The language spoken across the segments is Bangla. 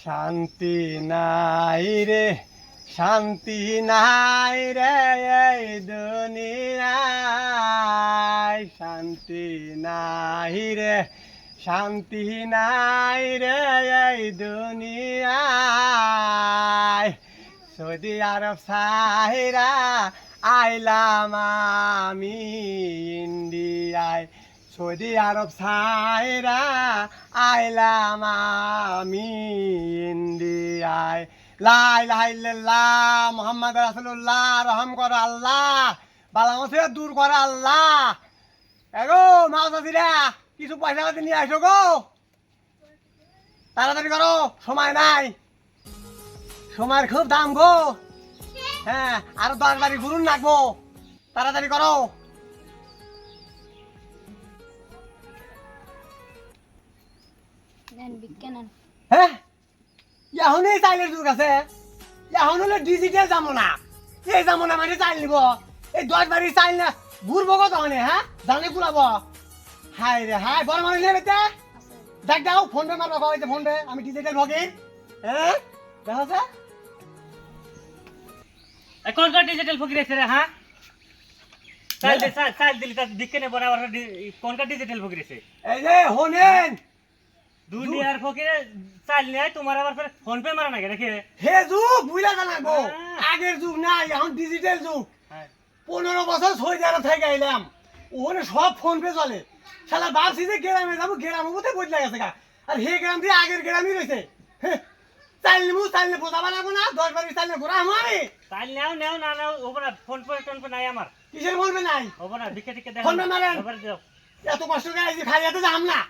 শান্তি নাই রে, শান্তি নাই রে এই দুনিয়ায়, শান্তি নাই রে, শান্তি নাই রে এই দুনিয়ায়। সৌদি আরব সাহিরা আইলাম আমি ইন্ডিয়ায়, সৌদি আরব সাহিরা আইলাম আমি ইন্ডিয়ায়। লা ইলাহা ইল্লাল্লাহ মুহাম্মদ রাসূলুল্লাহ, রহম কর আল্লাহ, বালা মুসিবত দূর কর আল্লাহ। এগো মাওজাদিরা কিছু পয়সা পাতি নিয়ে আসো গো, তাড়াতাড়ি করো, সময় নাই, সময়ের খুব দাম গো। হ্যাঁ, আরো 10 বাড়ি ঘুরুন রাখবো, তাড়াতাড়ি করো। হ্যাঁ, এখনই চাইলের যুগ আছে, এখন হলো ডিজিটাল জামানা। এই জামানা মানে চাইল নিব, এই 10 বাড়ি চাইল না ঘুরবো কত মানে। হ্যাঁ, জানে পুরাবো। হাই রে হাই, বড় মানুষ নেই বেতে দেখ, দাও ফোন পে মারবো, ফোন পে, আমি ডিজিটাল ভগিন। হ্যাঁ দেখা আছে কোনটা ডিজিটাল ফকির আছে রে? হ্যাঁ, চাল দিলি তার দিকে নে বরাবর। কোনটা ডিজিটাল ফকির আছে? এই যে হোনেন দুনিয়ার ফকিরে চাল নেয়, তোমার আবার ফোন পে মারা নাকি দেখে? হে যুগ বুঝলা জানাবো, আগের যুগ নাই, এখন ডিজিটাল যুগ। 15 বছর সৌদি আরব থেকে আইলাম, ওখানে সব ফোন পে চলে। শালা ভাবছি যে গ্রামে যাবো, গ্রামের মধ্যে বদলে গেছে গা, আর হে গ্রাম দিয়ে আগের গ্রামই রয়েছে। চাইলে বোঝা বানাবো না, 10 বাড়ি চাইলে ঘোরা আমি চাল নেও নেও না নাও, ওপর ফোন পে টোন পে নাই আমার। কিসের বলবে নাই? ওপর দিকে দিকে ফোন পে মারেন, দাও। এত কষ্ট করে আইছি, খালি এত যাম না।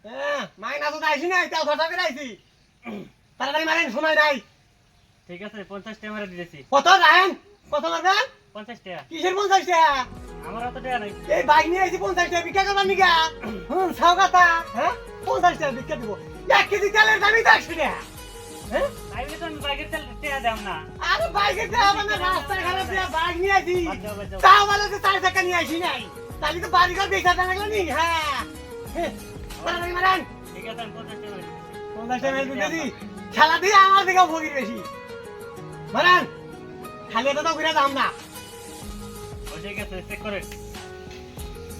হ্যাঁ, মাইনা তো আইসি নাই, তাও কথা করে আইছি। তাড়াতাড়ি মারেন, সময় নাই। ঠিক আছে, 50 টাকা মারা দিয়েছি। কত রাখেন, কত মারবেন? 50 টাকা। কিসের 50 টাকা? আমার অত টাকা নাই। এই বাইক নিয়ে আইছি, 50 টাকা ভিক্ষা করবার নিকা? ছাও কথা। হ্যাঁ, 50 টাকা ভিক্ষা দিব। 1 কেজি তেলের দামই 100 টাকা। হ্যাঁ, তাইলে তো আমি বাইকের তেল টাকা দাম না। আরে বাইকের দাম না, রাস্তায় খারাপ দিয়া বাইক নিয়ে আইছি, তাও বলে যে 4 টাকা নিয়ে আইছি নাই, তাহলে তো বাড়ি ঘর বেচা টাকা লাগলো নি। হ্যাঁ, তাড়াতাড়ি মারেন। ঠিক আছে, আমি 50 টাকা মারি দিয়েছি। 50 টাকা মেরে দিয়েছি, খেলা দিয়ে আমার দিকেও ভোগির বেশি। মারেন, খালি এটা তো ঘুরে দাম না। ঠিক আছে, চেক করে।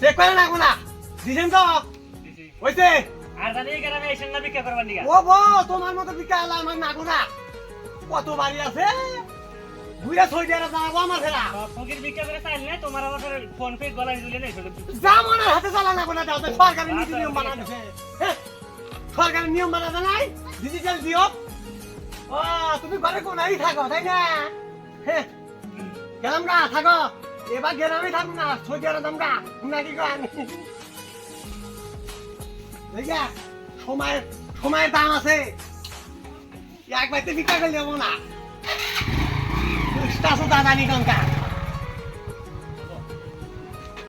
চেক করে রাখবো না, দিছেন তো? দিছি। হইছে? আর জানি এই গ্রামে এসে না বিক্রি করবার নিগা। ও বো, তোমার মতো বিকা আলা আমার নাগো না। কত বাড়ি আছে, ঘুরে সৌদি আরব যাবো আমার ফেরা। ফকির বিক্রি করে চাইল না, তোমার আবার ফোন পে গলায় ঝুলে নেই। জামানার হাতে চালা না কোনা, দাও তো সরকারি নীতি নিয়ম বানা দিছে। হ্যাঁ, সরকারি নিয়ম বানা নাই, ডিজিটাল দিও। ও তুমি ঘরে কোনাই থাকো তাই না? হ্যাঁ, গেলাম গা, থাকো এবার, গ্রামে থাকবো না, সৌদি আরব দাম গা নাকি গান। বুঝা, সময়ের দাম আছে, এক বাইতে বিক্রি করে দেবো না। দাদা নি কঙ্কা।